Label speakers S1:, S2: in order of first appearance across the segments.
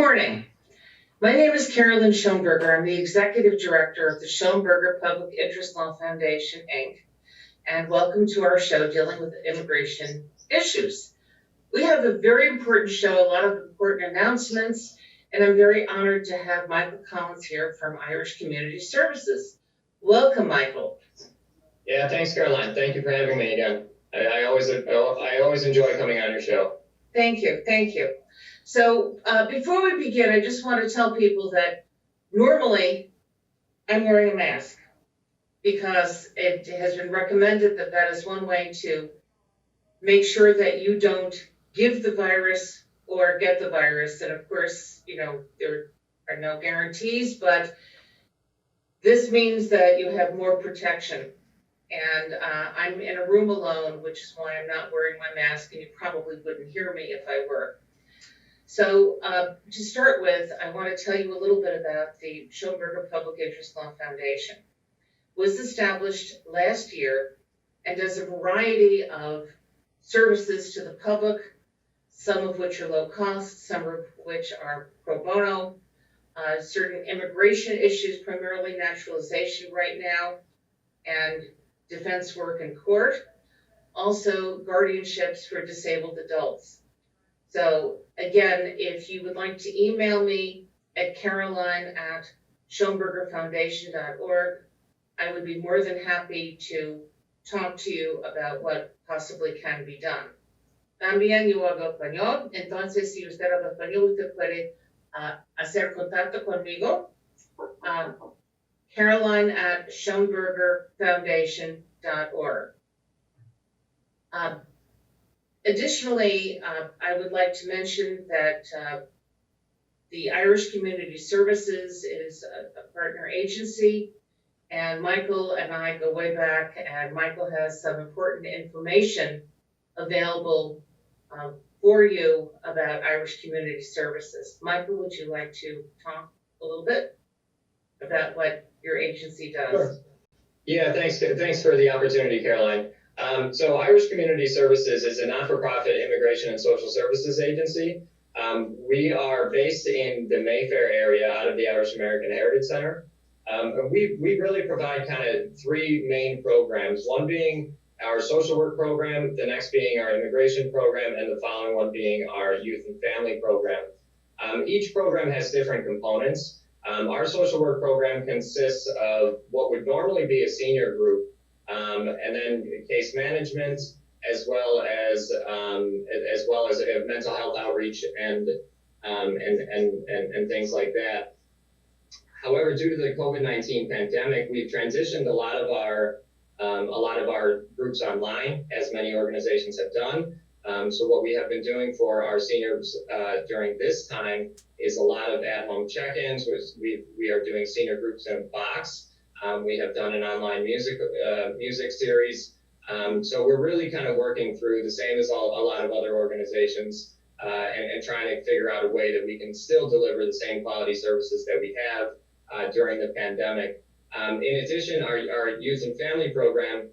S1: morning. My name is Carolyn Shoenberger. I'm the Executive Director of the Shoenberger Public Interest Law Foundation, Inc., and welcome to our show dealing with immigration issues. We have a very important show, a lot of important announcements, and I'm very honored to have Michael Collins here from Irish Community Services. Welcome, Michael.
S2: Yeah, thanks, Caroline. Thank you for having me again. I always enjoy coming on your show.
S1: Thank you. So before we begin, I just want to tell people that normally I'm wearing a mask because it has been recommended that that is one way to make sure that you don't give the virus or get the virus. And of course, there are no guarantees, but this means that you have more protection. And I'm in a room alone, which is why I'm not wearing my mask, and you probably wouldn't hear me if I were. So to start with, I want to tell you a little bit about the Shoenberger Public Interest Law Foundation. It was established last year and does a variety of services to the public, some of which are low cost, some of which are pro bono, certain immigration issues, primarily naturalization right now, and defense work in court, also guardianships for disabled adults. So again, if you would like to email me at caroline@schoenbergerfoundation.org, I would be more than happy to talk to you about what possibly can be done. También yo hablo español, entonces si usted habla español, usted puede hacer contacto conmigo. Caroline@schoenbergerfoundation.org. Additionally, I would like to mention that the Irish Community Services is a partner agency, and Michael and I go way back, and Michael has some important information available for you about Irish Community Services. Michael, would you like to talk a little bit about what your agency does?
S2: Sure. Yeah, thanks for the opportunity, Caroline. So Irish Community Services is a not-for-profit immigration and social services agency. We are based in the Mayfair area out of the Irish American Heritage Center. And we really provide kind of three main programs, one being our social work program, the next being our immigration program, and the following one being our youth and family program. Each program has different components. Our social work program consists of what would normally be a senior group, and then case management, as well as mental health outreach and things like that. However, due to the COVID-19 pandemic, we've transitioned a lot of our groups online, as many organizations have done. So what we have been doing for our seniors during this time is a lot of at-home check-ins. We are doing senior groups in a box. We have done an online music series. So we're really kind of working through the same as a lot of other organizations and trying to figure out a way that we can still deliver the same quality services that we have during the pandemic. In addition, our youth and family program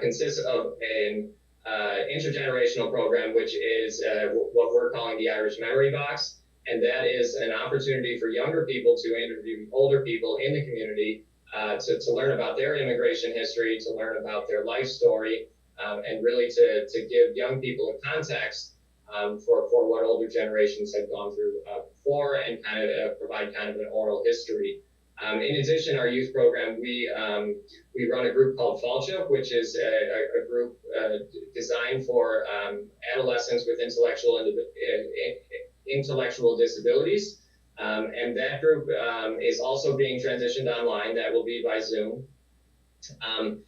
S2: consists of an intergenerational program, which is what we're calling the Irish Memory Box. And that is an opportunity for younger people to interview older people in the community to learn about their immigration history, to learn about their life story, and really to give young people a context for what older generations have gone through before, and kind of provide kind of an oral history. In addition, our youth program, we run a group called Falcha, which is a group designed for adolescents with intellectual disabilities. And that group is also being transitioned online. That will be by Zoom. And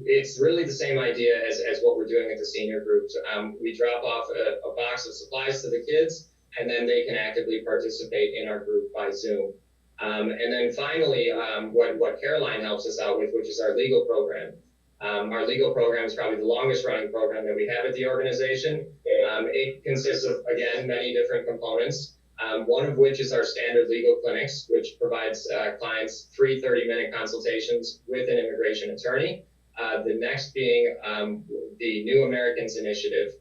S2: it's really the same idea as what we're doing at the senior groups. We drop off a box of supplies to the kids, and then they can actively participate in our group by Zoom. And then finally, what Caroline helps us out with, which is our legal program. Our legal program is probably the longest running program that we have at the organization. It consists of, again, many different components. One of which is our standard legal clinics, which provides clients free 30-minute consultations with an immigration attorney. The next being the New Americans Initiative,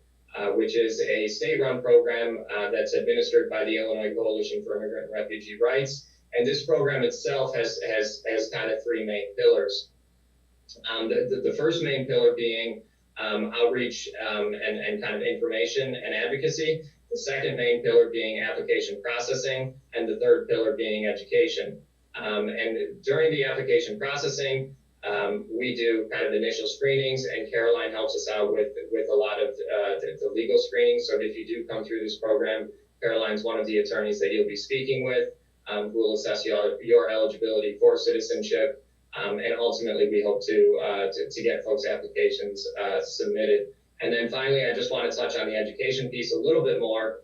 S2: which is a state-run program that's administered by the Illinois Coalition for Immigrant and Refugee Rights. And this program itself has kind of three main pillars. The first main pillar being outreach and kind of information and advocacy. The second main pillar being application processing, and the third pillar being education. And during the application processing, we do kind of initial screenings, and Caroline helps us out with a lot of the legal screenings. So if you do come through this program, Caroline's one of the attorneys that you'll be speaking with, who will assess your eligibility for citizenship. And ultimately, we hope to get folks' applications submitted. And then finally, I just want to touch on the education piece a little bit more.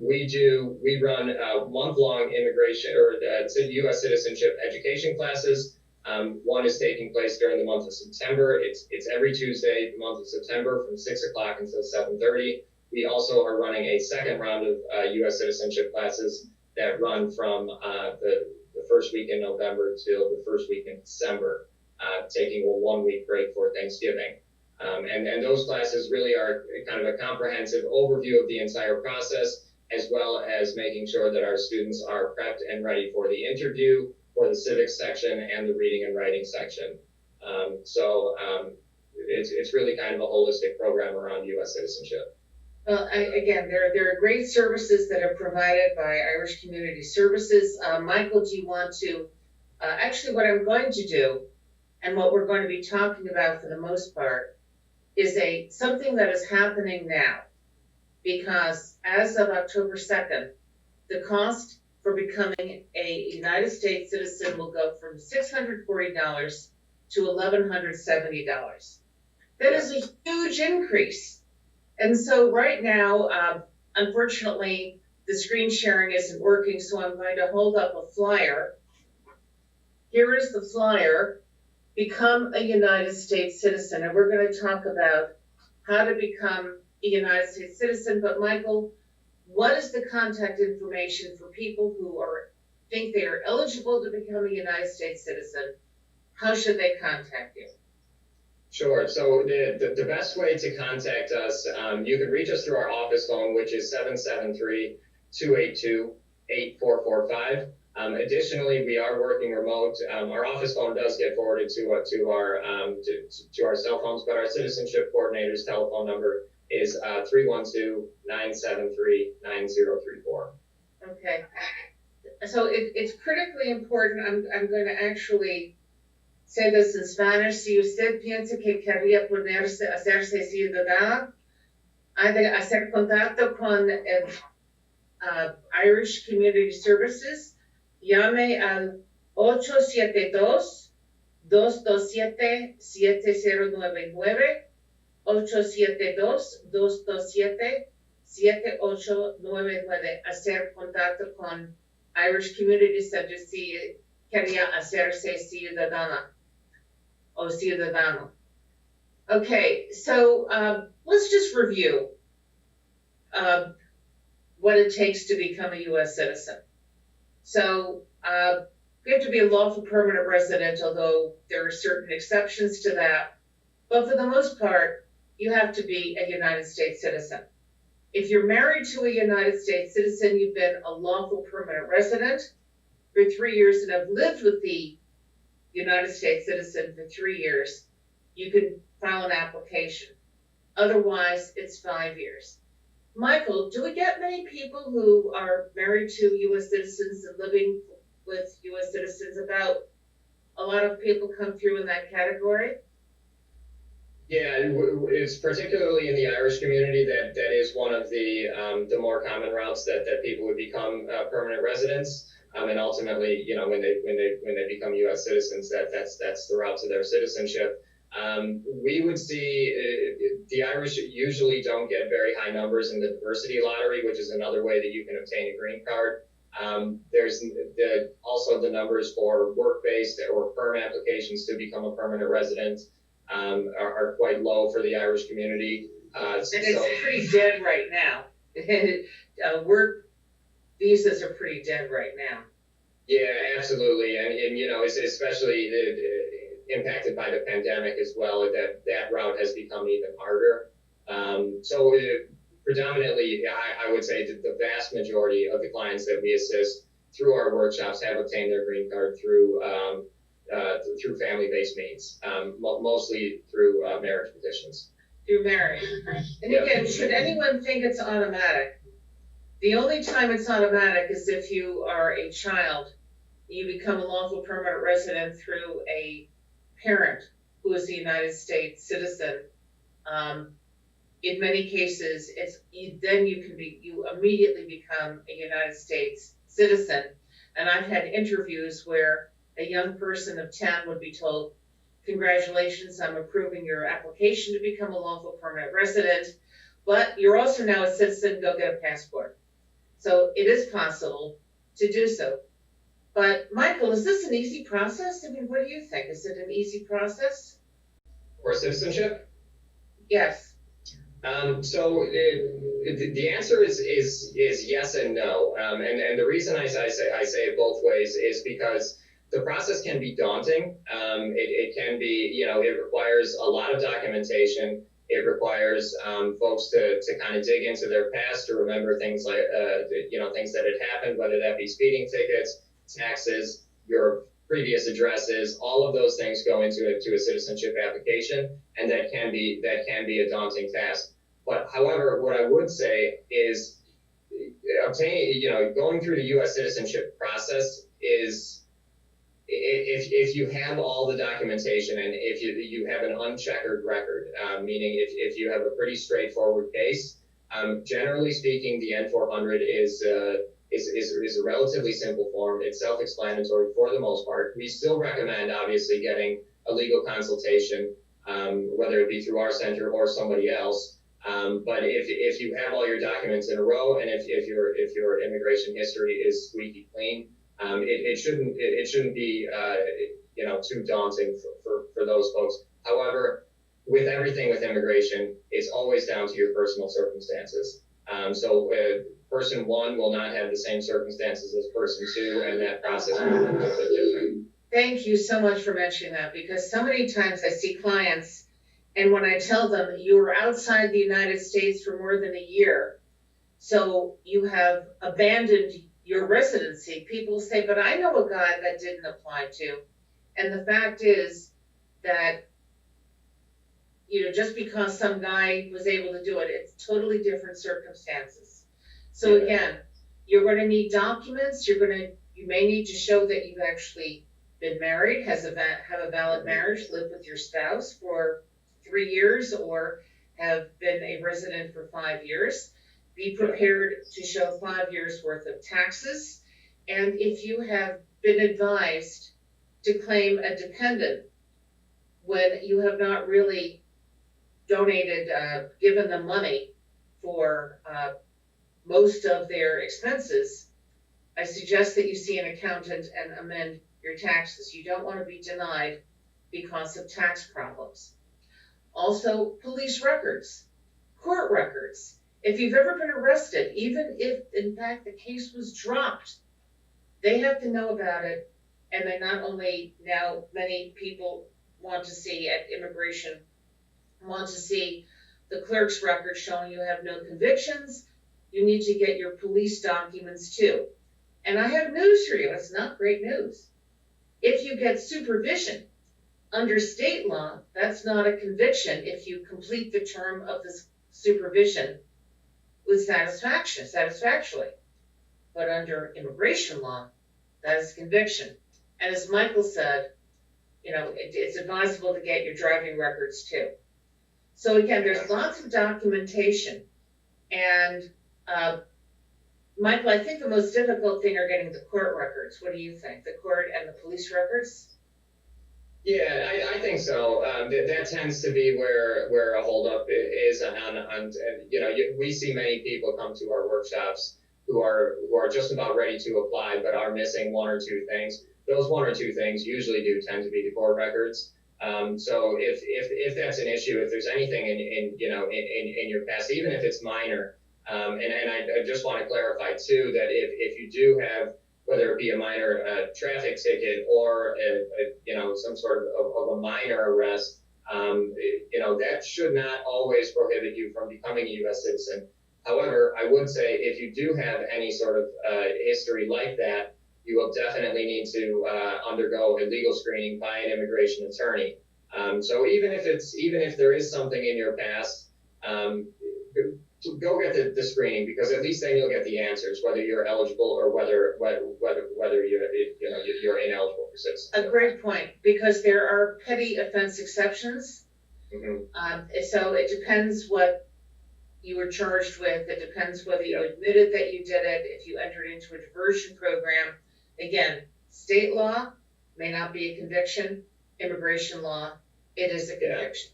S2: We run month-long immigration or U.S. citizenship education classes. One is taking place during the month of September. It's every Tuesday, the month of September, from 6 o'clock until 7:30. We also are running a second round of U.S. citizenship classes that run from the first week in November till the first week in December, taking a 1-week break for Thanksgiving. And those classes really are kind of a comprehensive overview of the entire process, as well as making sure that our students are prepped and ready for the interview, for the civics section, and the reading and writing section. It's really kind of a holistic program around U.S. citizenship.
S1: Well, again, there are great services that are provided by Irish Community Services. Michael, do you want to, actually what I'm going to do, and what we're going to be talking about for the most part, is something that is happening now. Because as of October 2nd, the cost for becoming a United States citizen will go from $640 to $1,170. That is a huge increase. And so right now, unfortunately, the screen sharing isn't working, so I'm going to hold up a flyer. Here is the flyer, Become a United States Citizen. And we're going to talk about how to become a United States citizen. But Michael, what is the contact information for people who think they are eligible to become a United States citizen? How should they contact you?
S2: Sure. So the best way to contact us, you can reach us through our office phone, which is 773-282-8445. Additionally, we are working remote. Our office phone does get forwarded to our cell phones, but our citizenship coordinator's telephone number is 312-973-9034.
S1: Okay. So it's critically important. I'm going to actually say this in Spanish. Si usted piensa que quería hacerse ciudadano, ha de hacer contacto con Irish Community Services. Llame al 872-227-7099, 872-227-7899, hacer contacto con Irish Community Services si quería hacerse ciudadana o ciudadano. Okay, so let's just review what it takes to become a U.S. citizen. So you have to be a lawful permanent resident, although there are certain exceptions to that. But for the most part, you have to be a United States citizen. If you're married to a United States citizen, you've been a lawful permanent resident for 3 years and have lived with the United States citizen for 3 years, you can file an application. Otherwise, it's 5 years. Michael, do we get many people who are married to U.S. citizens and living with U.S. citizens? About a lot of people come through in that category?
S2: Yeah, it's particularly in the Irish community that is one of the more common routes that people would become permanent residents. And ultimately, when they become U.S. citizens, that's the route to their citizenship. We would see the Irish usually don't get very high numbers in the diversity lottery, which is another way that you can obtain a green card. There's also the numbers for work-based or perm applications to become a permanent resident are quite low for the Irish community.
S1: And it's pretty dead right now. Work visas are pretty dead right now.
S2: Yeah, absolutely, and it's especially impacted by the pandemic as well. That route has become even harder. So predominantly, I would say that the vast majority of the clients that we assist through our workshops have obtained their green card through family-based means, mostly through marriage petitions.
S1: Through marriage. And again, should anyone think it's automatic? The only time it's automatic is if you are a child, you become a lawful permanent resident through a parent who is a United States citizen. In many cases, you immediately become a United States citizen. And I've had interviews where a young person of 10 would be told, congratulations, I'm approving your application to become a lawful permanent resident, but you're also now a citizen, go get a passport. So it is possible to do so. But Michael, is this an easy process? I mean, what do you think? Is it an easy process?
S2: For citizenship?
S1: Yes.
S2: So the answer is yes and no. And the reason I say it both ways is because the process can be daunting. It can be, it requires a lot of documentation. It requires folks to kind of dig into their past to remember things like, things that had happened, whether that be speeding tickets, taxes, your previous addresses. All of those things go into a citizenship application, and that can be a daunting task. But however, what I would say is going through the U.S. citizenship process is, if you have all the documentation and if you have an uncheckered record, meaning if you have a pretty straightforward case, generally speaking, the N-400 is a relatively simple form. It's self-explanatory for the most part. We still recommend, obviously, getting a legal consultation, whether it be through our center or somebody else. But if you have all your documents in a row, and if your immigration history is squeaky clean, it shouldn't be too daunting for those folks. However, with everything with immigration, it's always down to your personal circumstances. So person one will not have the same circumstances as person two, and that process will be a little bit different.
S1: Thank you so much for mentioning that, because so many times I see clients, and when I tell them you were outside the United States for more than a year, so you have abandoned your residency, people say, but I know a guy that didn't apply to. And the fact is that, just because some guy was able to do it, it's totally different circumstances. So again, you're going to need documents. You may need to show that you've actually been married, have a valid marriage, lived with your spouse for 3 years, or have been a resident for 5 years. Be prepared to show 5 years worth of taxes. And if you have been advised to claim a dependent when you have not really given them money for most of their expenses, I suggest that you see an accountant and amend your taxes. You don't want to be denied because of tax problems. Also, police records, court records. If you've ever been arrested, even if in fact the case was dropped, they have to know about it. And they not only, now many people want to see at immigration, want to see the clerk's record showing you have no convictions. You need to get your police documents too. And I have news for you. It's not great news. If you get supervision under state law, that's not a conviction if you complete the term of the supervision with satisfactorily. But under immigration law, that is conviction. And as Michael said, it's advisable to get your driving records too. So again, there's lots of documentation. And Michael, I think the most difficult thing are getting the court records. What do you think? The court and the police records?
S2: Yeah, I think so. That tends to be where a holdup is, and we see many people come to our workshops who are just about ready to apply, but are missing one or two things. Those one or two things usually do tend to be the court records. So if that's an issue, if there's anything in your past, even if it's minor, and I just want to clarify too that if you do have, whether it be a minor traffic ticket or some sort of a minor arrest, that should not always prohibit you from becoming a U.S. citizen. However, I would say if you do have any sort of history like that, you will definitely need to undergo a legal screening by an immigration attorney. So even if there is something in your past, go get the screening, because at least then you'll get the answers whether you're eligible or whether you're ineligible for citizenship.
S1: A great point, because there are petty offense exceptions. So it depends what you were charged with. It depends whether you admitted that you did it, if you entered into a diversion program. Again, state law may not be a conviction. Immigration law, it is a conviction.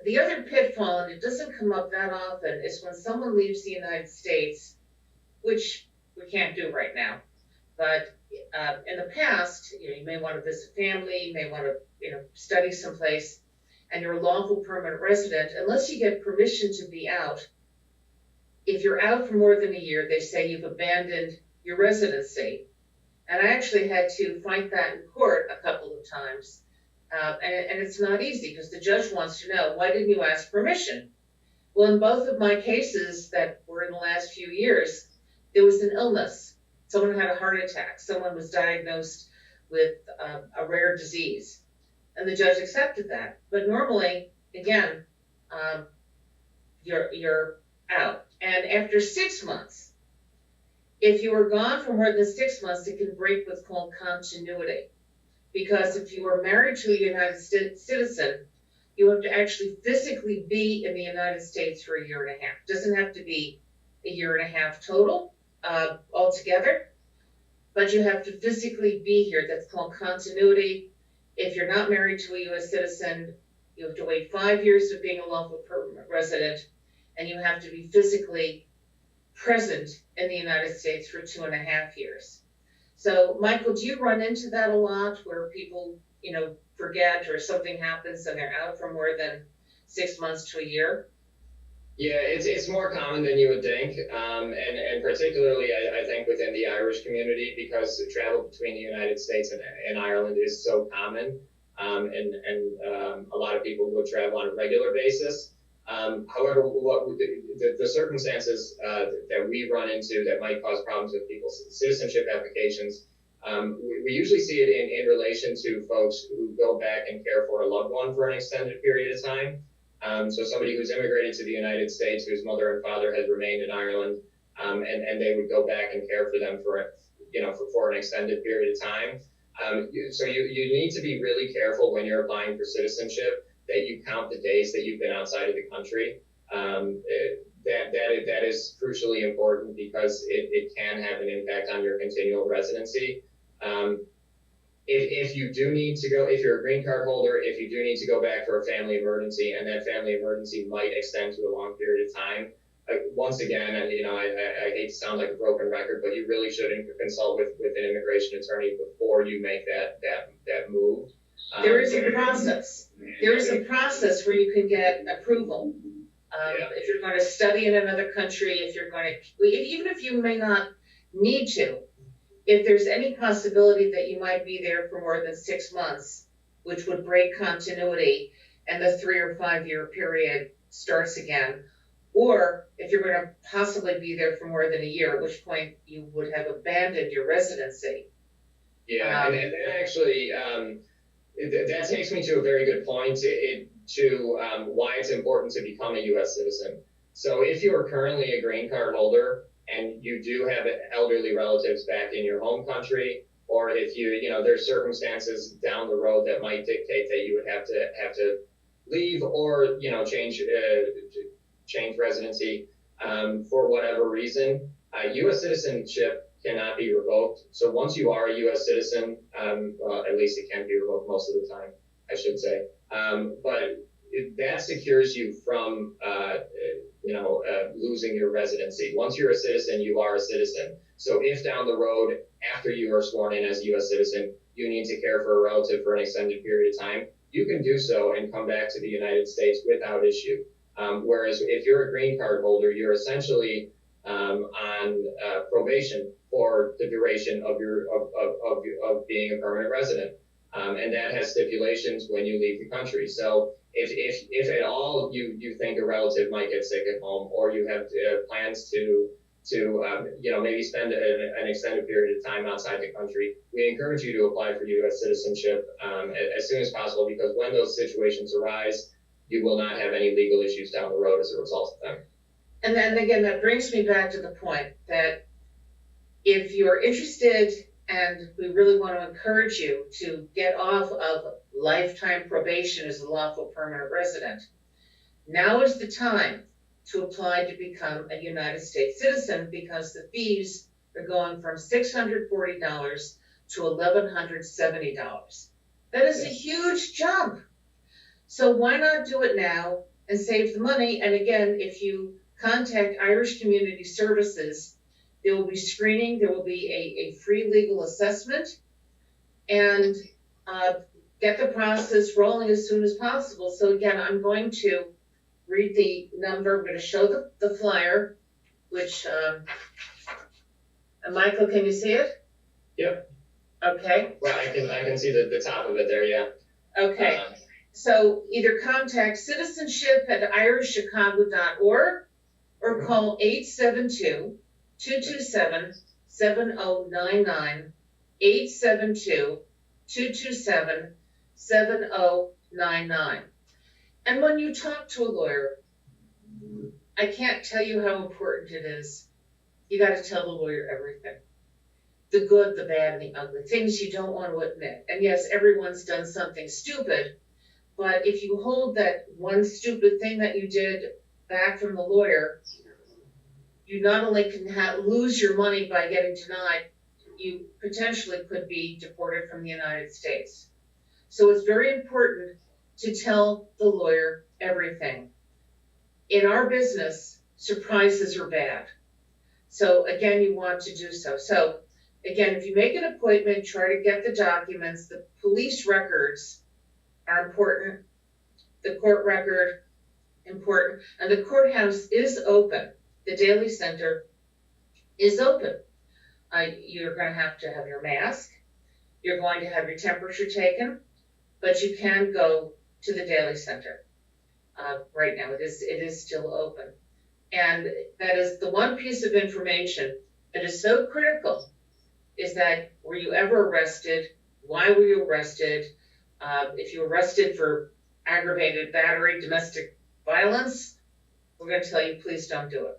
S1: The other pitfall, and it doesn't come up that often, is when someone leaves the United States, which we can't do right now. But in the past, you may want to visit family, you may want to study someplace, and you're a lawful permanent resident. Unless you get permission to be out, if you're out for more than a year, they say you've abandoned your residency. And I actually had to fight that in court a couple of times. And it's not easy, because the judge wants to know, why didn't you ask permission? Well, in both of my cases that were in the last few years, there was an illness. Someone had a heart attack. Someone was diagnosed with a rare disease. And the judge accepted that. But normally, again, you're out. And after 6 months, if you were gone for more than 6 months, it can break what's called continuity. Because if you are married to a United States citizen, you have to actually physically be in the United States for a year and a half. It doesn't have to be a year and a half total altogether, but you have to physically be here. That's called continuity. If you're not married to a U.S. citizen, you have to wait 5 years of being a lawful permanent resident, and you have to be physically present in the United States for 2.5 years. So, Michael, do you run into that a lot, where people, forget, or something happens and they're out for more than 6 months to a year?
S2: Yeah, it's more common than you would think, and particularly I think within the Irish community, because travel between the United States and Ireland is so common, and a lot of people will travel on a regular basis. However, the circumstances that we run into that might cause problems with people's citizenship applications, we usually see it in relation to folks who go back and care for a loved one for an extended period of time. So somebody who's immigrated to the United States, whose mother and father has remained in Ireland, and they would go back and care for them for an extended period of time. So you need to be really careful when you're applying for citizenship that you count the days that you've been outside of the country. That is crucially important, because it can have an impact on your continual residency. If you do need to go, if you're a green card holder, if you do need to go back for a family emergency, and that family emergency might extend to a long period of time, once again, I hate to sound like a broken record, but you really should consult with an immigration attorney before you make that move.
S1: There is a process. There is a process where you can get approval. If you're going to study in another country, if you're going to, even if you may not need to, if there's any possibility that you might be there for more than 6 months, which would break continuity, and the 3 or 5 year period starts again, or if you're going to possibly be there for more than a year, at which point you would have abandoned your residency.
S2: Yeah, and actually, that takes me to a very good point to why it's important to become a U.S. citizen. So if you are currently a green card holder and you do have elderly relatives back in your home country, or if there's circumstances down the road that might dictate that you would have to leave or change residency for whatever reason, U.S. citizenship cannot be revoked. So once you are a U.S. citizen, well, at least it can be revoked most of the time, I should say. But that secures you from losing your residency. Once you're a citizen, you are a citizen. So if down the road, after you are sworn in as a U.S. citizen, you need to care for a relative for an extended period of time, you can do so and come back to the United States without issue. Whereas if you're a green card holder, you're essentially on probation for the duration of being a permanent resident. and that has stipulations when you leave the country. So if at all you think a relative might get sick at home, or you have plans to maybe spend an extended period of time outside the country, we encourage you to apply for U.S. citizenship as soon as possible, because when those situations arise, you will not have any legal issues down the road as a result of them.
S1: And then again, that brings me back to the point that if you're interested, and we really want to encourage you to get off of lifetime probation as a lawful permanent resident, now is the time to apply to become a United States citizen, because the fees are going from $640 to $1,170. That is a huge jump. So why not do it now and save the money? And again, if you contact Irish Community Services, there will be screening, there will be a free legal assessment, and get the process rolling as soon as possible. So again, I'm going to read the number. I'm going to show the flyer, which, Michael, can you see it?
S2: Yep.
S1: Okay.
S2: Well, I can see the top of it there, yeah.
S1: Okay. So either contact citizenship@irishchicago.org or call 872-227-7099, 872-227-7099. And when you talk to a lawyer, I can't tell you how important it is. You got to tell the lawyer everything. The good, the bad, and the ugly, things you don't want to admit. And yes, everyone's done something stupid, but if you hold that one stupid thing that you did back from the lawyer, you not only can lose your money by getting denied, you potentially could be deported from the United States. So it's very important to tell the lawyer everything. In our business, surprises are bad. So again, you want to do so. So again, if you make an appointment, try to get the documents. The police records are important. The court record, important. And the courthouse is open. The Daily Center is open. You're going to have your mask. You're going to have your temperature taken, but you can go to the Daily Center. Right now, it is still open. And that is the one piece of information that is so critical, is that were you ever arrested? Why were you arrested? If you were arrested for aggravated battery, domestic violence, we're going to tell you, please don't do it.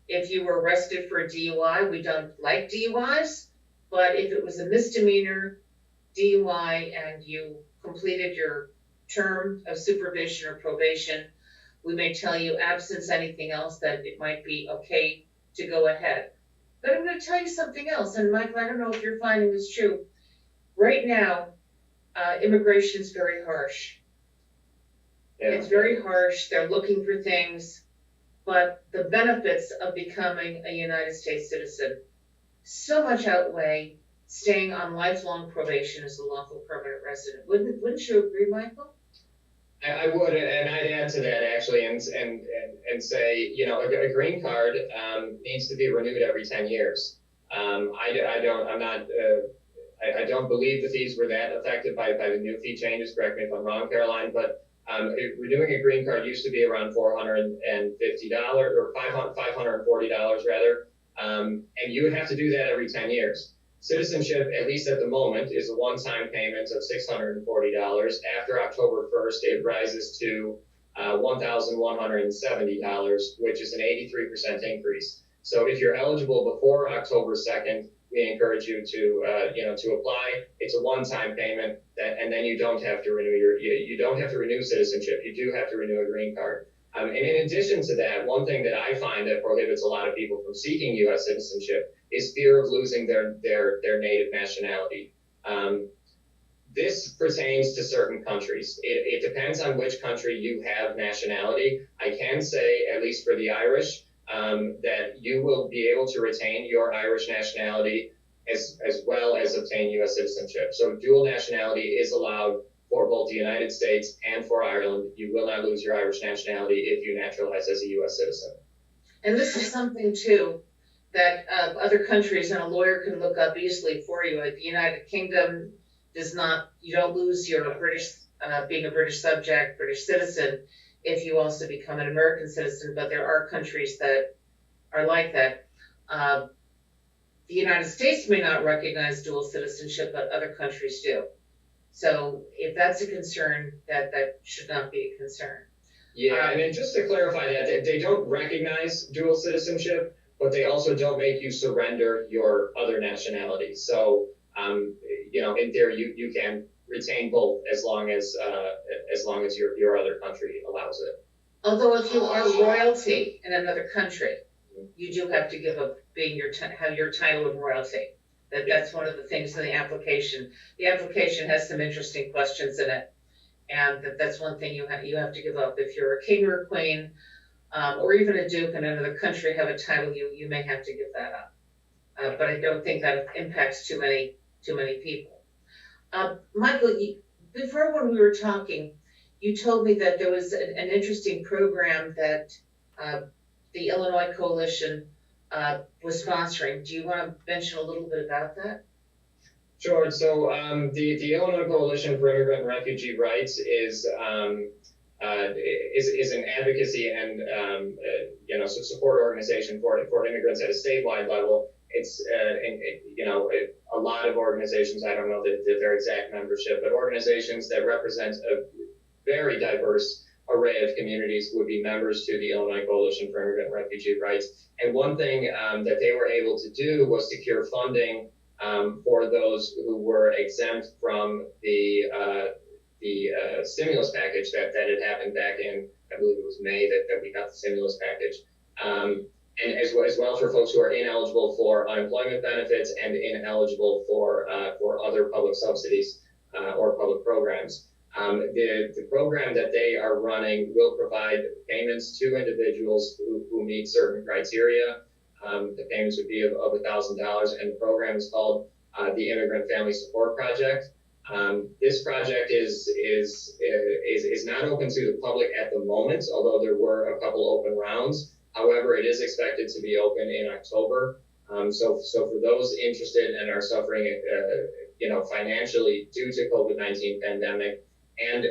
S1: If you were arrested for a DUI, we don't like DUIs, but if it was a misdemeanor DUI and you completed your term of supervision or probation, we may tell you, absence anything else, that it might be okay to go ahead. But I'm going to tell you something else, and Michael, I don't know if you're finding this true. Right now, immigration is very harsh. Yeah. It's very harsh. They're looking for things, but the benefits of becoming a United States citizen so much outweigh staying on lifelong probation as a lawful permanent resident. Wouldn't you agree, Michael?
S2: I would, and I'd add to that actually, and say, a green card needs to be renewed every 10 years. I don't believe the fees were that affected by the new fee changes. Correct me if I'm wrong, Caroline, but renewing a green card used to be around $450 or $540 rather, and you would have to do that every 10 years. Citizenship, at least at the moment, is a one-time payment of $640. After October 1st, it rises to $1,170, which is an 83% increase. So if you're eligible before October 2nd, we encourage you to apply. It's a one-time payment, and then you don't have to renew you don't have to renew citizenship. You do have to renew a green card. And in addition to that, one thing that I find that prohibits a lot of people from seeking U.S. citizenship is fear of losing their native nationality. This pertains to certain countries. It depends on which country you have nationality. I can say, at least for the Irish, that you will be able to retain your Irish nationality as well as obtain U.S. citizenship. So dual nationality is allowed for both the United States and for Ireland. You will not lose your Irish nationality if you naturalize as a U.S. citizen.
S1: And this is something, too, that other countries and a lawyer can look up easily for you. Like the United Kingdom, you don't lose your British, being a British subject, British citizen, if you also become an American citizen, but there are countries that are like that. The United States may not recognize dual citizenship, but other countries do. So if that's a concern, that should not be a concern.
S2: Yeah, and then just to clarify that, they don't recognize dual citizenship, but they also don't make you surrender your other nationality. So, in theory, you can retain both as long as your other country allows it.
S1: Although if you are royalty in another country, you do have to give up being have your title of royalty. That's one of the things in the application. The application has some interesting questions in it, and that's one thing you have to give up. If you're a king or a queen, or even a duke in another country have a title, you may have to give that up. But I don't think that impacts too many people. Michael, before when we were talking, you told me that there was an interesting program that the Illinois Coalition was sponsoring. Do you want to mention a little bit about that?
S2: Sure. So the Illinois Coalition for Immigrant and Refugee Rights is an advocacy and support organization for immigrants at a statewide level. It's a lot of organizations. I don't know their exact membership, but organizations that represent a very diverse array of communities would be members to the Illinois Coalition for Immigrant and Refugee Rights. And one thing that they were able to do was secure funding for those who were exempt from the stimulus package that had happened back in, I believe it was May that we got the stimulus package. And as well for folks who are ineligible for unemployment benefits and ineligible for other public subsidies or public programs. The program that they are running will provide payments to individuals who meet certain criteria. The payments would be of $1,000, and the program is called the Immigrant Family Support Project. This project is not open to the public at the moment, although there were a couple open rounds. However, it is expected to be open in October. So for those interested and are suffering, financially due to COVID-19 pandemic, and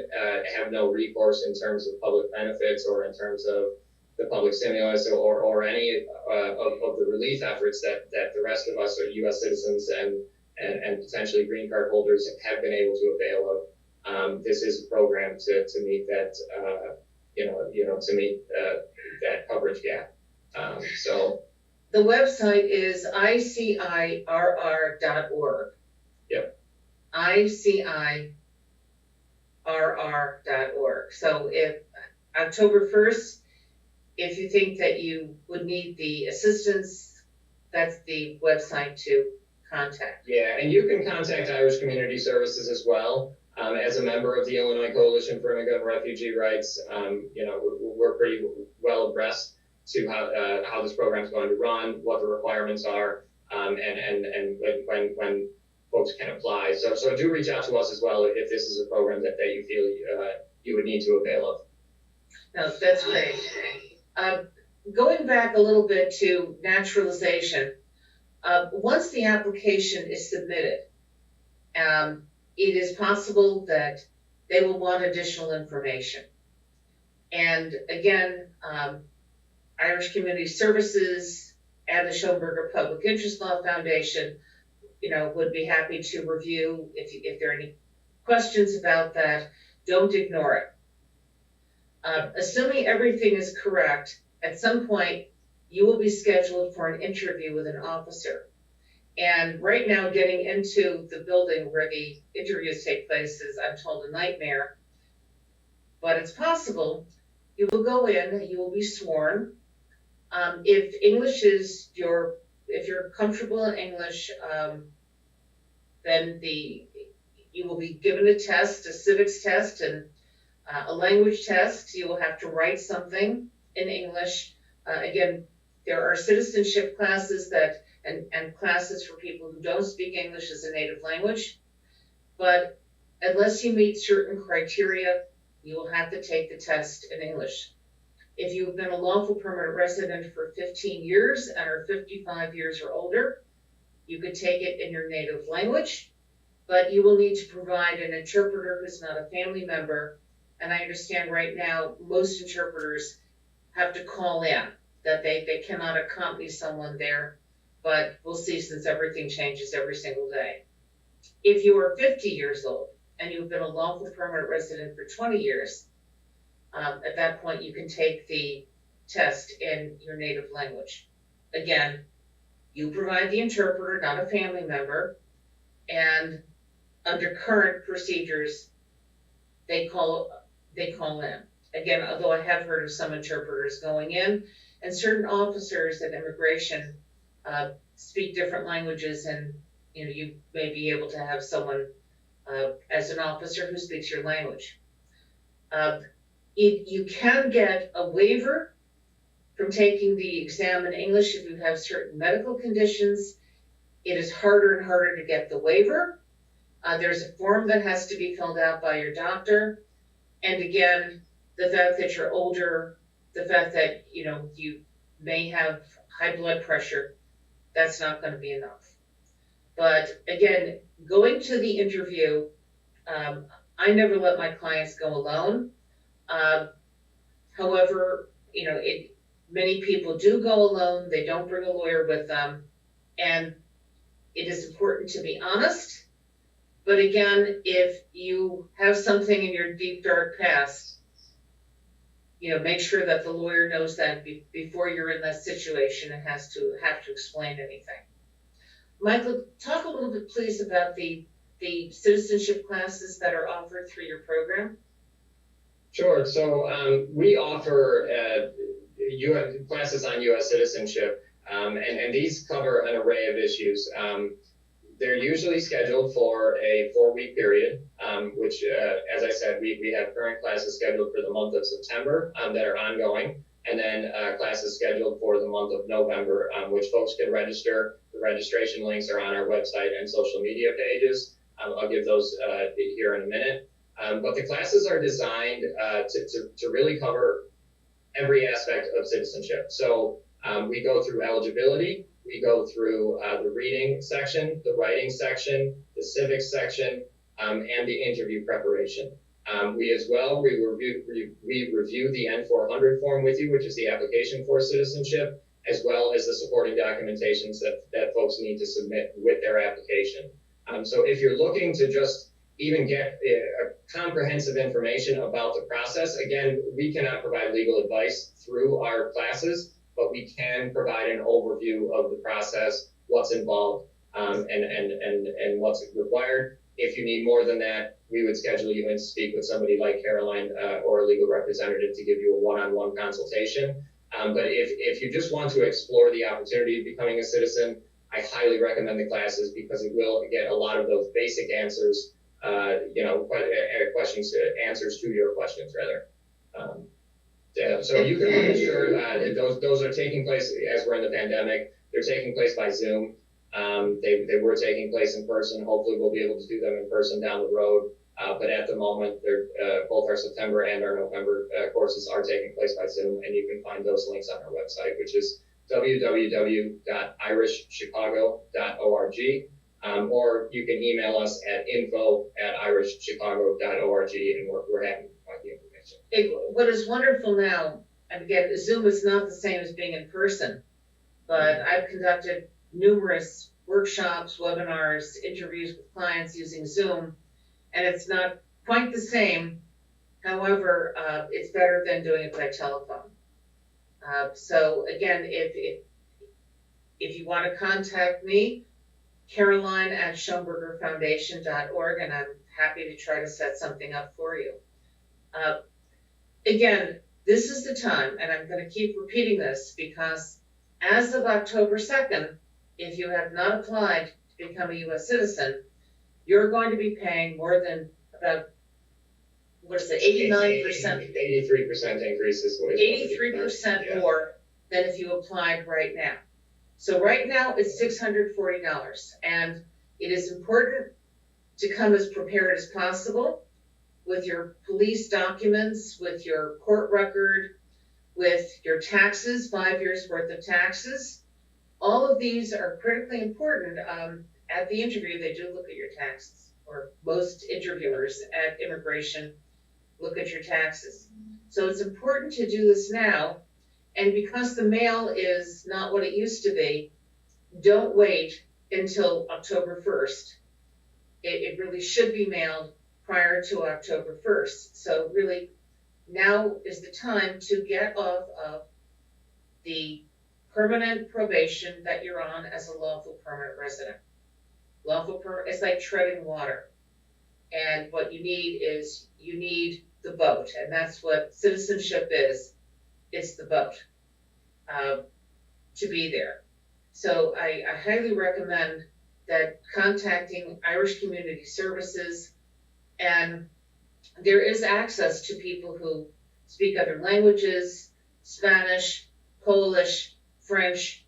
S2: have no recourse in terms of public benefits or in terms of the public stimulus or any of the relief efforts that the rest of us, or U.S. citizens and potentially green card holders, have been able to avail of. This is a program to meet that that coverage gap. So
S1: the website is icirr.org.
S2: Yep.
S1: icirr.org. So if October 1st, if you think that you would need the assistance, that's the website to contact.
S2: Yeah, and you can contact Irish Community Services as well. As a member of the Illinois Coalition for Immigrant and Refugee Rights, we're pretty well abreast to how this program is going to run, what the requirements are, and when folks can apply. So do reach out to us as well if this is a program that you feel you would need to avail of.
S1: No, that's great. Going back a little bit to naturalization, once the application is submitted, it is possible that they will want additional information. And again, Irish Community Services and the Shoenberger Public Interest Law Foundation, would be happy to review if there are any questions about that. Don't ignore it. Assuming everything is correct, at some point you will be scheduled for an interview with an officer. And right now, getting into the building where the interviews take place is, I'm told, a nightmare. But it's possible. You will go in, you will be sworn. If English is if you're comfortable in English, then you will be given a test, a civics test, and a language test. You will have to write something in English. Again, there are citizenship classes and classes for people who don't speak English as a native language. But unless you meet certain criteria, you will have to take the test in English. If you've been a lawful permanent resident for 15 years and are 55 years or older, you could take it in your native language. but you will need to provide an interpreter who's not a family member. And I understand right now, most interpreters have to call in, that they cannot accompany someone there, but we'll see since everything changes every single day. If you are 50 years old and you've been a lawful permanent resident for 20 years, at that point you can take the test in your native language. Again, you provide the interpreter, not a family member, and under current procedures, they call in. Again, although I have heard of some interpreters going in, and certain officers at immigration speak different languages, and you may be able to have someone as an officer who speaks your language. You can get a waiver from taking the exam in English if you have certain medical conditions. It is harder and harder to get the waiver. There's a form that has to be filled out by your doctor. And again, the fact that you're older, the fact that you may have high blood pressure, that's not going to be enough. But again, going to the interview, I never let my clients go alone. However, many people do go alone. They don't bring a lawyer with them. And it is important to be honest. But again, if you have something in your deep, dark past, make sure that the lawyer knows that before you're in that situation and have to explain anything. Michael, talk a little bit, please, about the citizenship classes that are offered through your program.
S2: Sure. So we offer classes on U.S. citizenship, and these cover an array of issues. They're usually scheduled for a 4-week period, which, as I said, we have current classes scheduled for the month of September that are ongoing, and then classes scheduled for the month of November, which folks can register. The registration links are on our website and social media pages. I'll give those here in a minute. But the classes are designed to really cover every aspect of citizenship. So we go through eligibility. We go through the reading section, the writing section, the civics section, and the interview preparation. We review the N-400 form with you, which is the application for citizenship, as well as the supporting documentations that folks need to submit with their application. So if you're looking to just even get comprehensive information about the process, again, we cannot provide legal advice through our classes, but we can provide an overview of the process, what's involved, and what's required. If you need more than that, we would schedule you in to speak with somebody like Caroline or a legal representative to give you a one-on-one consultation. But if you just want to explore the opportunity of becoming a citizen, I highly recommend the classes because it will get a lot of those basic answers, answers to your questions, rather. So you can register. Those are taking place as we're in the pandemic. They're taking place by Zoom. They were taking place in person. Hopefully, we'll be able to do them in person down the road. But at the moment, both our September and our November courses are taking place by Zoom, and you can find those links on our website, which is www.irishchicago.org, or you can email us at info@irishchicago.org, and we're happy to provide the information.
S1: What is wonderful now, and again, Zoom is not the same as being in person, but I've conducted numerous workshops, webinars, interviews with clients using Zoom, and it's not quite the same. However, it's better than doing it by telephone. So again, if you want to contact me, Caroline at Shoenbergerfoundation.org, and I'm happy to try to set something up for you. Again, this is the time, and I'm going to keep repeating this because as of October 2nd, if you have not applied to become a U.S. citizen, you're going to be paying more than about, 89%?
S2: 83% increase is what
S1: 83% more than if you applied right now. So right now it's $640, and it is important to come as prepared as possible with your police documents, with your court record, with your taxes, 5 years worth of taxes. All of these are critically important. At the interview, they do look at your taxes. or most interviewers at immigration look at your taxes. So it's important to do this now. And because the mail is not what it used to be, don't wait until October 1st. It really should be mailed prior to October 1st. So really, now is the time to get off of the permanent probation that you're on as a lawful permanent resident. It's like treading water. And what you need is, you need the boat, and that's what citizenship is. It's the boat to be there. So I highly recommend that contacting Irish Community Services, and there is access to people who speak other languages, Spanish, Polish, French.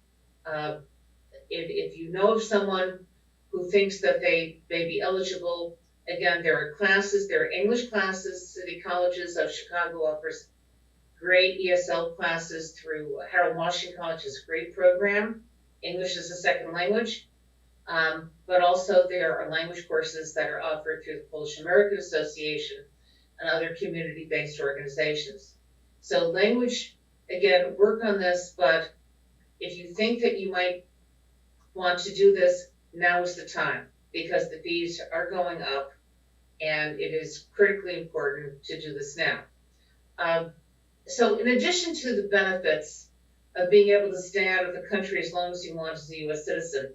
S1: If you know of someone who thinks that they may be eligible, again, there are classes, there are English classes. City Colleges of Chicago offers great ESL classes through Harold Washington College, is a great program. English is a second language. But also there are language courses that are offered through the Polish American Association and other community-based organizations. So language, again, work on this, but if you think that you might want to do this, now is the time, because the fees are going up and it is critically important to do this now. So in addition to the benefits of being able to stay out of the country as long as you want as a U.S. citizen,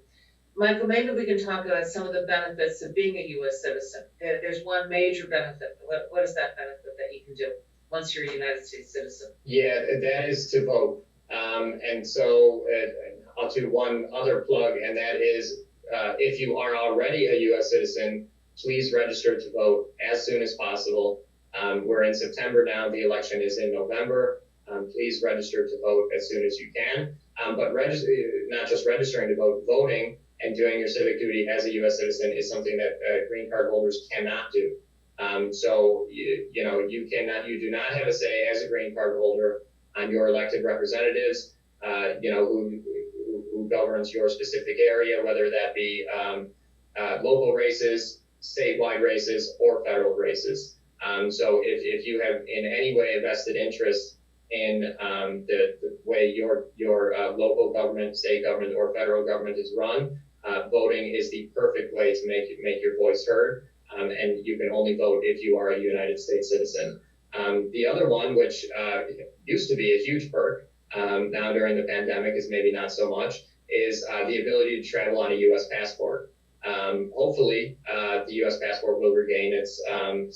S1: Michael, maybe we can talk about some of the benefits of being a U.S. citizen. There's one major benefit. What is that benefit that you can do once you're a United States citizen?
S2: Yeah, that is to vote. And so I'll do one other plug, and that is if you are already a U.S. citizen, please register to vote as soon as possible. We're in September now. The election is in November. Please register to vote as soon as you can. But not just registering to vote, voting and doing your civic duty as a U.S. citizen is something that green card holders cannot do. So you do not have a say as a green card holder on your elected representatives, who governs your specific area, whether that be local races, statewide races, or federal races. So if you have in any way a vested interest in the way your local government, state government, or federal government is run, voting is the perfect way to make your voice heard. And you can only vote if you are a United States citizen. The other one, which used to be a huge perk, now during the pandemic is maybe not so much, is the ability to travel on a U.S. passport. Hopefully, the U.S. passport will regain its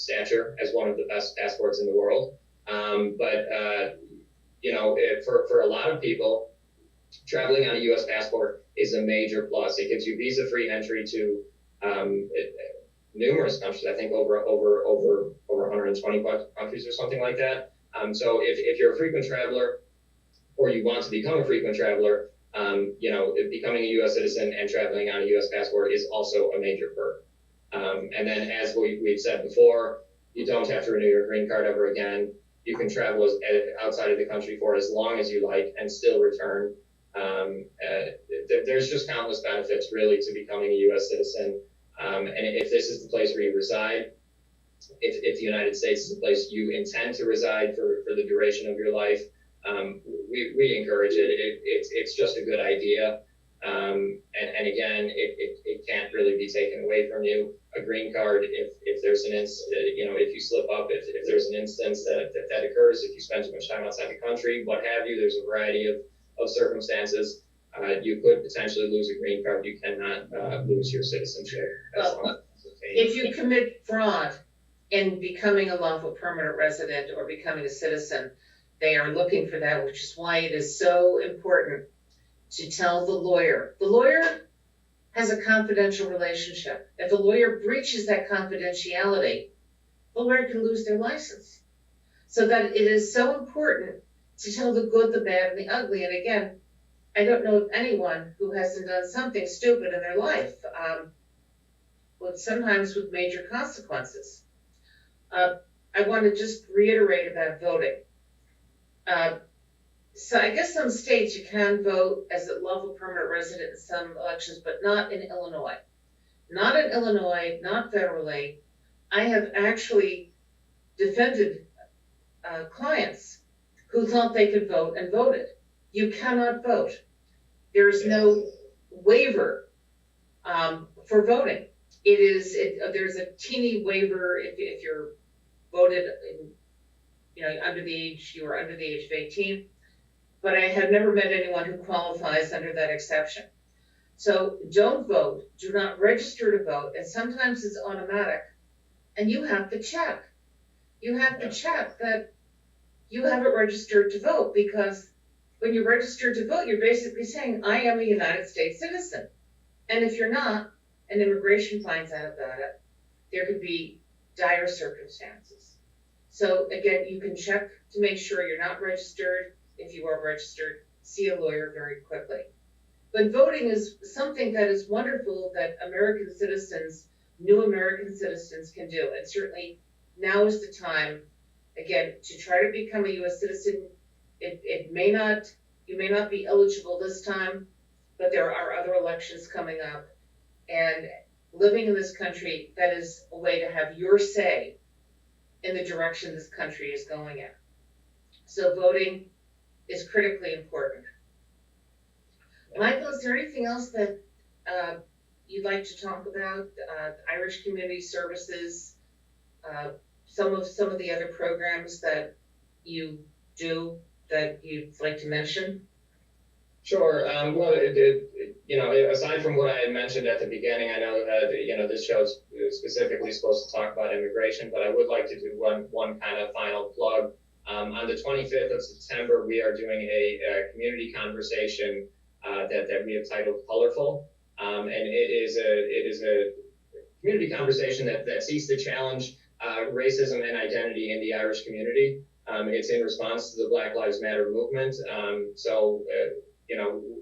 S2: stature as one of the best passports in the world. For a lot of people, traveling on a U.S. passport is a major plus. It gives you visa-free entry to numerous countries. I think over 120 countries or something like that. So if you're a frequent traveler, or you want to become a frequent traveler, becoming a U.S. citizen and traveling on a U.S. passport is also a major perk. And then, as we've said before, you don't have to renew your green card ever again. You can travel outside of the country for as long as you like and still return. There's just countless benefits, really, to becoming a U.S. citizen. And if this is the place where you reside, if the United States is the place you intend to reside for the duration of your life, we encourage it. It's just a good idea. And again, it can't really be taken away from you. A green card, if there's an if you slip up, if there's an instance that occurs, if you spend too much time outside the country, what have you, there's a variety of circumstances. You could potentially lose a green card. You cannot lose your citizenship.
S1: If you commit fraud in becoming a lawful permanent resident or becoming a citizen, they are looking for that, which is why it is so important to tell the lawyer. The lawyer has a confidential relationship. If a lawyer breaches that confidentiality, the lawyer can lose their license. So that it is so important to tell the good, the bad, and the ugly. And again, I don't know of anyone who hasn't done something stupid in their life, sometimes with major consequences. I want to just reiterate about voting. So I guess some states you can vote as a lawful permanent resident in some elections, but not in Illinois. not in Illinois, not federally. I have actually defended clients who thought they could vote and voted. You cannot vote. There's no waiver for voting. There's a teeny waiver if you're voted in, under the age, you are under the age of 18, but I have never met anyone who qualifies under that exception. So don't vote, do not register to vote, and sometimes it's automatic, and you have to check. You have to check that you haven't registered to vote, because when you register to vote, you're basically saying, I am a United States citizen. And if you're not, and immigration finds out about it, there could be dire circumstances. So again, you can check to make sure you're not registered. If you are registered, see a lawyer very quickly. But voting is something that is wonderful that American citizens, new American citizens can do. And certainly now is the time, again, to try to become a U.S. citizen. You may not be eligible this time, but there are other elections coming up. And living in this country, that is a way to have your say in the direction this country is going in. So voting is critically important. Michael, is there anything else that you'd like to talk about? Irish Community Services, some of the other programs that you do that you'd like to mention?
S2: Sure. Well, aside from what I had mentioned at the beginning, I know that, this show is specifically supposed to talk about immigration, but I would like to do one kind of final plug. On the 25th of September, we are doing a community conversation that we have titled Colorful. And it is a community conversation that seeks to challenge racism and identity in the Irish community. It's in response to the Black Lives Matter movement.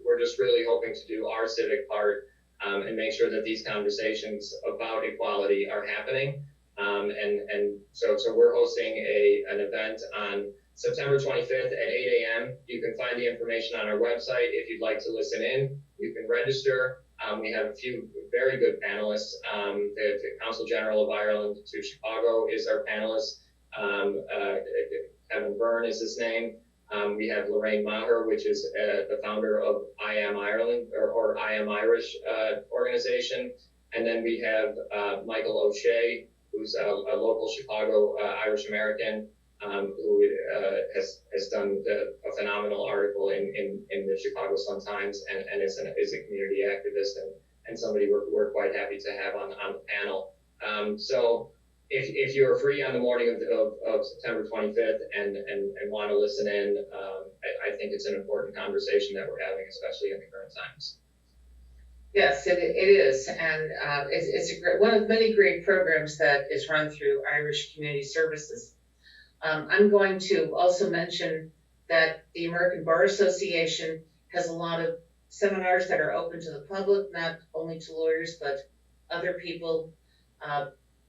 S2: We're just really hoping to do our civic part and make sure that these conversations about equality are happening. So we're hosting an event on September 25th at 8 a.m. You can find the information on our website. If you'd like to listen in, you can register. We have a few very good panelists. The Consul General of Ireland to Chicago is our panelist. Kevin Byrne is his name. We have Lorraine Maher, which is the founder of I Am Ireland or I Am Irish organization. And then we have Michael OShea, who's a local Chicago Irish American who has done a phenomenal article in the Chicago Sun-Times and is a community activist and somebody we're quite happy to have on the panel. So if you're free on the morning of September 25th and want to listen in, I think it's an important conversation that we're having, especially in the current times.
S1: Yes, it is, and it's one of many great programs that is run through Irish Community Services. I'm going to also mention that the American Bar Association has a lot of seminars that are open to the public, not only to lawyers, but other people.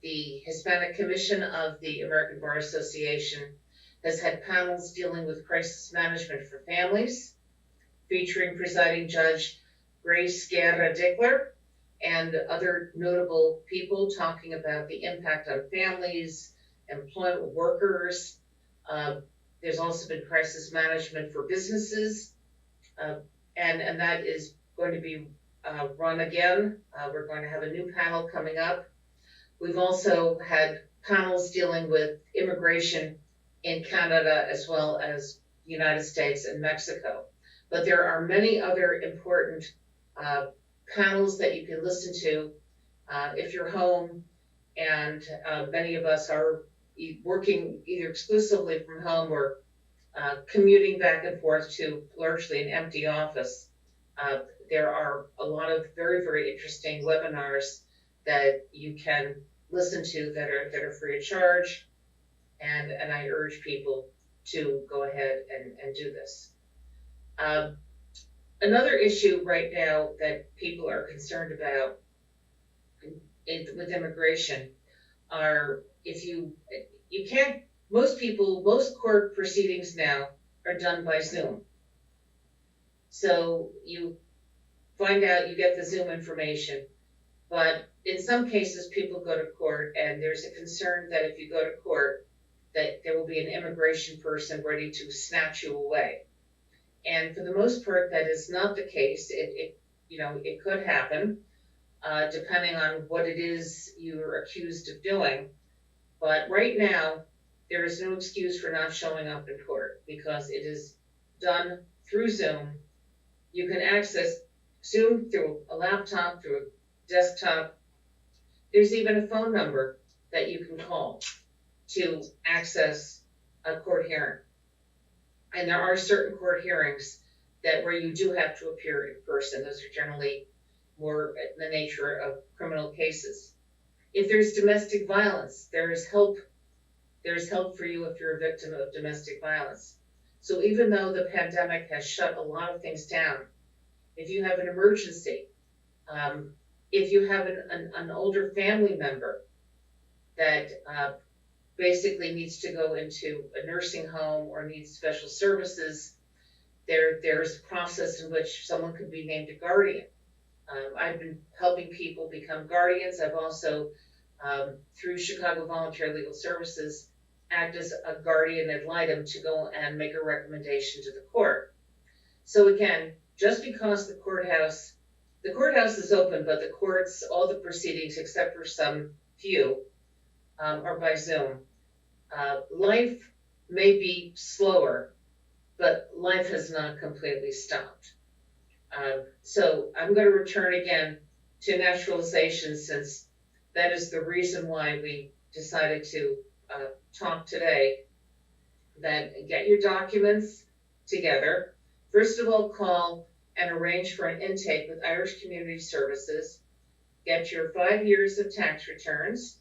S1: The Hispanic Commission of the American Bar Association has had panels dealing with crisis management for families, featuring presiding judge Grace Guerra Dickler and other notable people talking about the impact on families, employment workers. There's also been crisis management for businesses, and that is going to be run again. We're going to have a new panel coming up. We've also had panels dealing with immigration in Canada as well as the United States and Mexico. But there are many other important panels that you can listen to if you're home, and many of us are working either exclusively from home or commuting back and forth to largely an empty office. There are a lot of very, very interesting webinars that you can listen to that are free of charge, and I urge people to go ahead and do this. Another issue right now that people are concerned about with immigration are most court proceedings now are done by Zoom. So you find out, you get the Zoom information, but in some cases, people go to court and there's a concern that if you go to court, that there will be an immigration person ready to snatch you away. And for the most part, that is not the case. It could happen, depending on what it is you're accused of doing. But right now, there is no excuse for not showing up in court because it is done through Zoom. You can access Zoom through a laptop, through a desktop. There's even a phone number that you can call to access a court hearing. And there are certain court hearings where you do have to appear in person. Those are generally more in the nature of criminal cases. If there's domestic violence, there is help. There's help for you if you're a victim of domestic violence. So even though the pandemic has shut a lot of things down, if you have an emergency, if you have an older family member that basically needs to go into a nursing home or needs special services, there's a process in which someone could be named a guardian. I've been helping people become guardians. I've also, through Chicago Volunteer Legal Services, act as a guardian ad litem to go and make a recommendation to the court. So again, just because the courthouse is open, but the courts, all the proceedings except for some few, are by Zoom. Life may be slower, but life has not completely stopped. So I'm going to return again to naturalization, since that is the reason why we decided to talk today. That get your documents together. First of all, call and arrange for an intake with Irish Community Services. Get your 5 years of tax returns.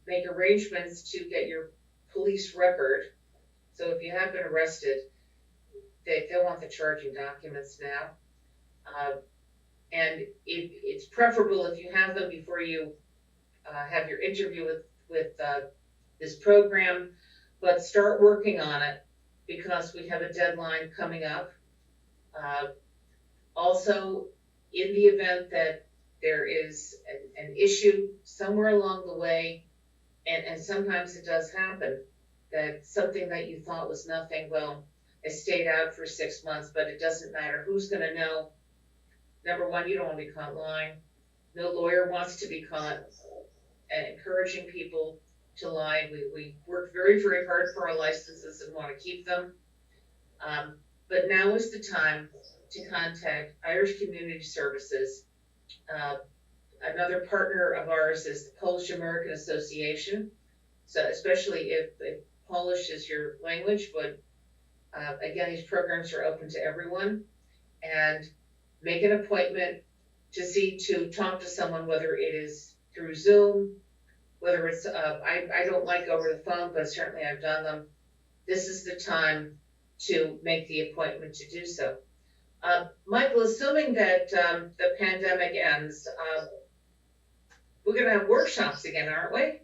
S1: Make arrangements to get your police record. So if you have been arrested, they want the charging documents now. And it's preferable if you have them before you have your interview with this program, but start working on it because we have a deadline coming up. Also, in the event that there is an issue somewhere along the way, and sometimes it does happen, that something that you thought was nothing, well, it stayed out for 6 months, but it doesn't matter. Who's going to know? Number one, you don't want to be caught lying. No lawyer wants to be caught encouraging people to lie. We work very, very hard for our licenses and want to keep them. But now is the time to contact Irish Community Services. Another partner of ours is the Polish American Association. So especially if Polish is your language, but again, these programs are open to everyone. And make an appointment to talk to someone, whether it is through Zoom, whether it's, I don't like over the phone, but certainly I've done them. This is the time to make the appointment to do so. Michael, assuming that the pandemic ends, we're going to have workshops again, aren't we?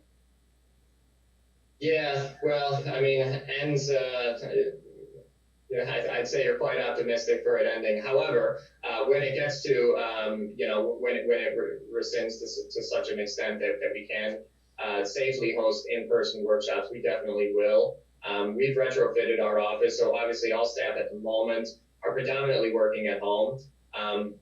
S2: Yeah, well, I mean, ends, I'd say you're quite optimistic for it ending. However, when it gets to, when it rescinds to such an extent that we can safely host in-person workshops, we definitely will. We've retrofitted our office, so obviously all staff at the moment are predominantly working at home. And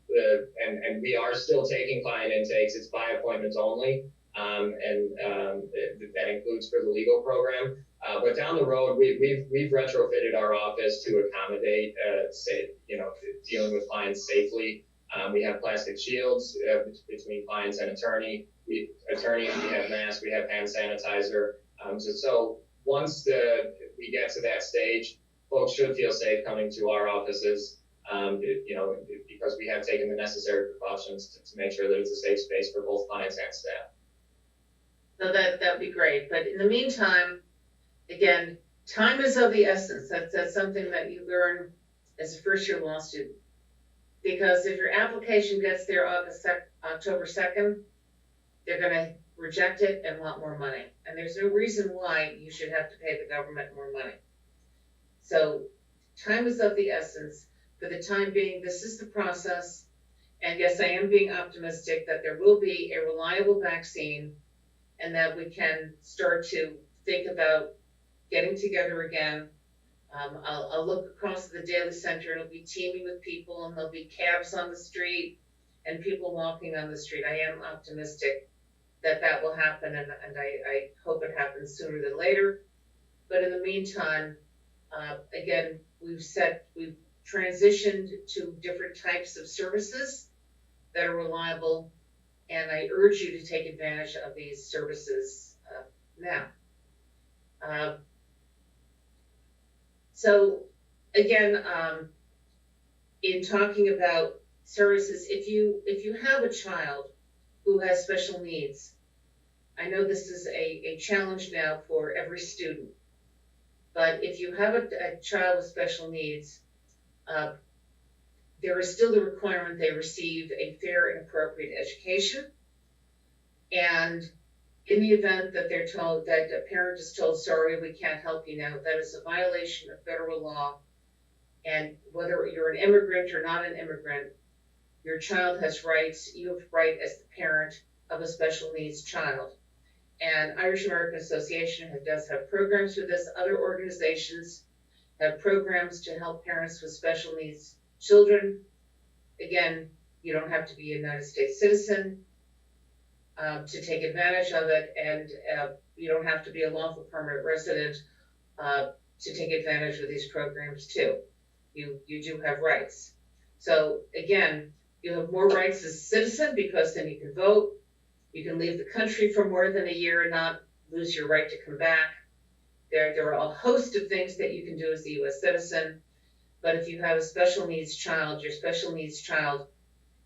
S2: we are still taking client intakes. It's by appointments only. That includes for the legal program. But down the road, we've retrofitted our office to accommodate, dealing with clients safely. We have plastic shields between clients and attorneys. We have masks, we have hand sanitizer. So once we get to that stage, folks should feel safe coming to our offices. Because we have taken the necessary precautions to make sure that it's a safe space for both clients and staff.
S1: So that'd be great. But in the meantime, again, time is of the essence. That's something that you learn as a first-year law student. Because if your application gets there October 2nd, they're going to reject it and want more money. And there's no reason why you should have to pay the government more money. So time is of the essence. For the time being, this is the process. And yes, I am being optimistic that there will be a reliable vaccine and that we can start to think about getting together again. I'll look across the Daily Center, it'll be teeming with people, and there'll be cabs on the street and people walking on the street. I am optimistic that that will happen, and I hope it happens sooner than later. But in the meantime, again, we've transitioned to different types of services that are reliable, and I urge you to take advantage of these services now. So again, in talking about services, if you have a child who has special needs, I know this is a challenge now for every student, but if you have a child with special needs, there is still the requirement they receive a fair and appropriate education. And in the event that they're told, that a parent is told, sorry, we can't help you now, that is a violation of federal law. And whether you're an immigrant or not an immigrant, your child has rights. You have right as the parent of a special needs child. And Irish American Association does have programs for this. Other organizations have programs to help parents with special needs children. Again, you don't have to be a United States citizen to take advantage of it, and you don't have to be a lawful permanent resident to take advantage of these programs too. You do have rights. So again, you have more rights as a citizen because then you can vote. You can leave the country for more than a year and not lose your right to come back. There are a host of things that you can do as a U.S. citizen, but if you have a special needs child, your special needs child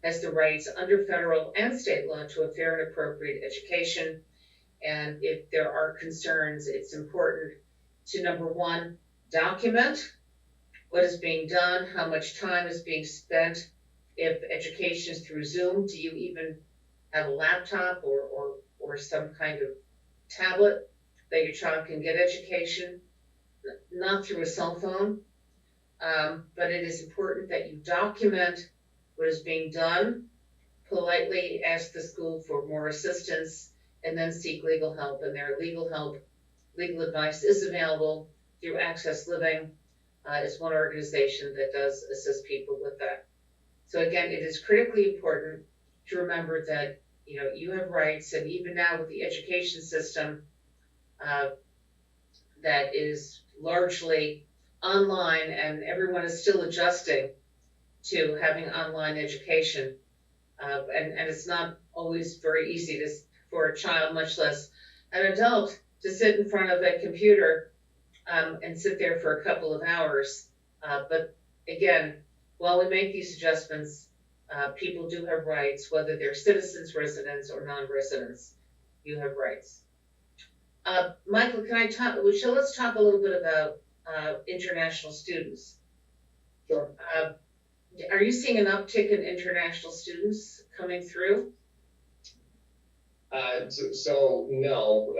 S1: has the rights under federal and state law to a fair and appropriate education. And if there are concerns, it's important to, number one, document what is being done, how much time is being spent. If education is through Zoom, do you even have a laptop or some kind of tablet that your child can get education? Not through a cell phone, but it is important that you document what is being done, politely ask the school for more assistance, and then seek legal help. And their legal advice is available through Access Living. Is one organization that does assist people with that. So again, it is critically important to remember that you have rights, and even now with the education system that is largely online, and everyone is still adjusting to having online education, and it's not always very easy for a child, much less an adult, to sit in front of a computer and sit there for a couple of hours. But again, while we make these adjustments, people do have rights, whether they're citizens, residents, or non-residents. You have rights. Michael, let's talk a little bit about international students.
S3: Sure.
S1: Are you seeing an uptick in international students coming through?
S2: So no,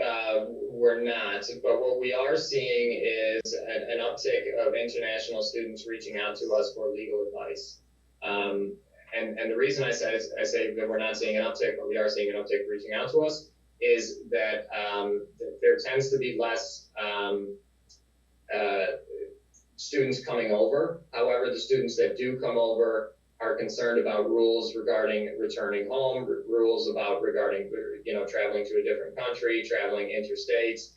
S2: we're not. But what we are seeing is an uptick of international students reaching out to us for legal advice. And the reason I say that we're not seeing an uptick, but we are seeing an uptick reaching out to us, is that there tends to be less students coming over. However, the students that do come over are concerned about rules regarding returning home, rules regarding traveling to a different country, traveling interstates,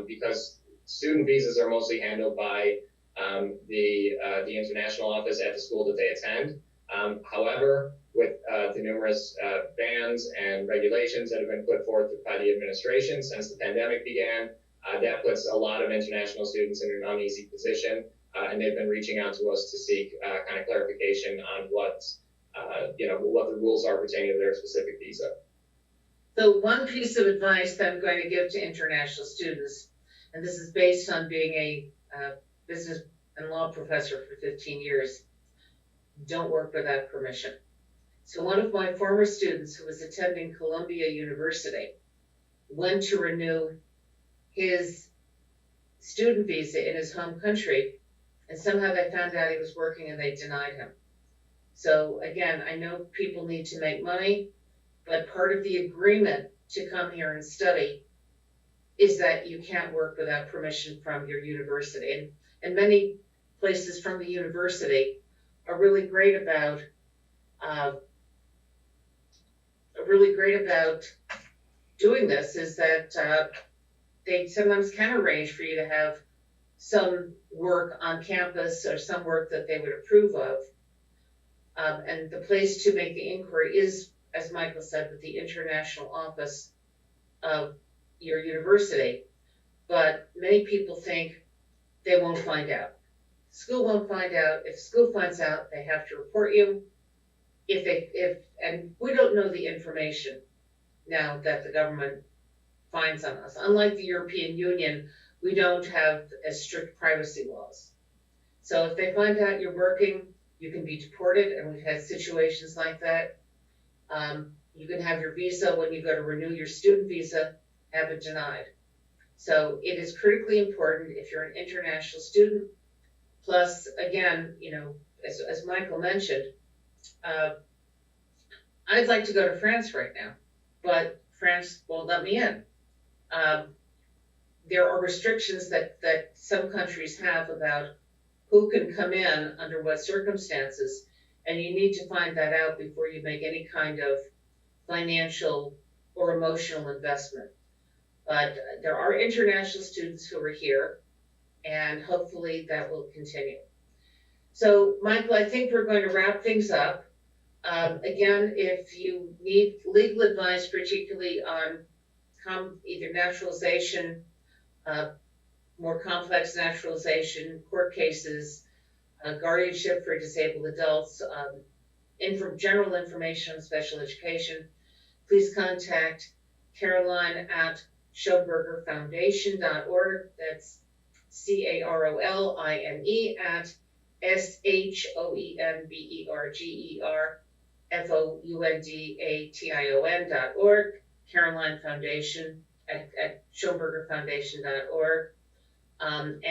S2: because student visas are mostly handled by the international office at the school that they attend. However, with the numerous bans and regulations that have been put forth by the administration since the pandemic began, that puts a lot of international students in an uneasy position. And they've been reaching out to us to seek kind of clarification on what the rules are pertaining to their specific visa.
S1: So one piece of advice that I'm going to give to international students, and this is based on being a business and law professor for 15 years, don't work without permission. So one of my former students who was attending Columbia University went to renew his student visa in his home country, and somehow they found out he was working and they denied him. So again, I know people need to make money, but part of the agreement to come here and study is that you can't work without permission from your university. And many places from the university are really great about doing this, is that they sometimes can arrange for you to have some work on campus or some work that they would approve of. And the place to make the inquiry is, as Michael said, with the international office of your university. But many people think they won't find out. School won't find out. If school finds out, they have to report you. And we don't know the information now that the government finds on us. Unlike the European Union, we don't have as strict privacy laws. So if they find out you're working, you can be deported, and we've had situations like that. You can have your visa, when you go to renew your student visa, have it denied. So it is critically important if you're an international student. Plus, again, you know, as Michael mentioned, I'd like to go to France right now, but France won't let me in. There are restrictions that some countries have about who can come in under what circumstances, and you need to find that out before you make any kind of financial or emotional investment. But there are international students who are here, and hopefully that will continue. So, Michael, I think we're going to wrap things up. Again, if you need legal advice, particularly on either naturalization, more complex naturalization, court cases, guardianship for disabled adults, general information on special education, please contact Caroline at Shoenbergerfoundation.org. That's CAROLINE at SHOENBERGERFOUNDATION.org. Caroline Foundation at Shoenbergerfoundation.org. And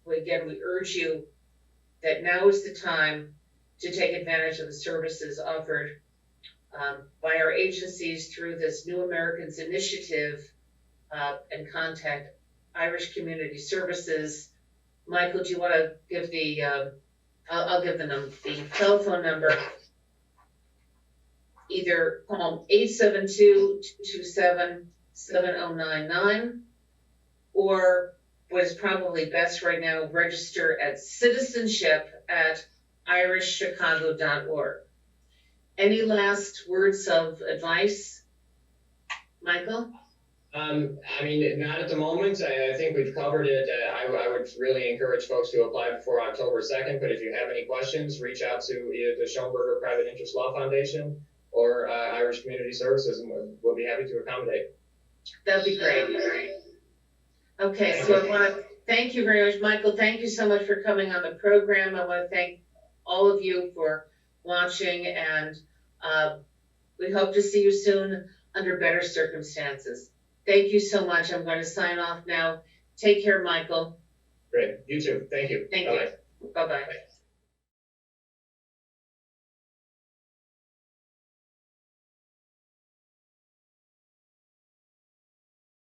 S1: we urge you that now is the time to take advantage of the services offered by our agencies through this New Americans Initiative, and contact Irish Community Services. Michael, do you want to give I'll give the telephone number. Either call 872-227-7099, or what is probably best right now, register at citizenship@irishchicago.org. Any last words of advice, Michael?
S2: I mean, not at the moment. I think we've covered it. I would really encourage folks to apply before October 2nd, but if you have any questions, reach out to either the Shoenberger Private Interest Law Foundation or Irish Community Services, and we'll be happy to accommodate.
S1: That'd be great. Okay, so I want to thank you very much, Michael. Thank you so much for coming on the program. I want to thank all of you for watching, and we hope to see you soon under better circumstances. Thank you so much. I'm going to sign off now. Take care, Michael.
S2: Great. You too. Thank you.
S1: Thank you. Bye-bye.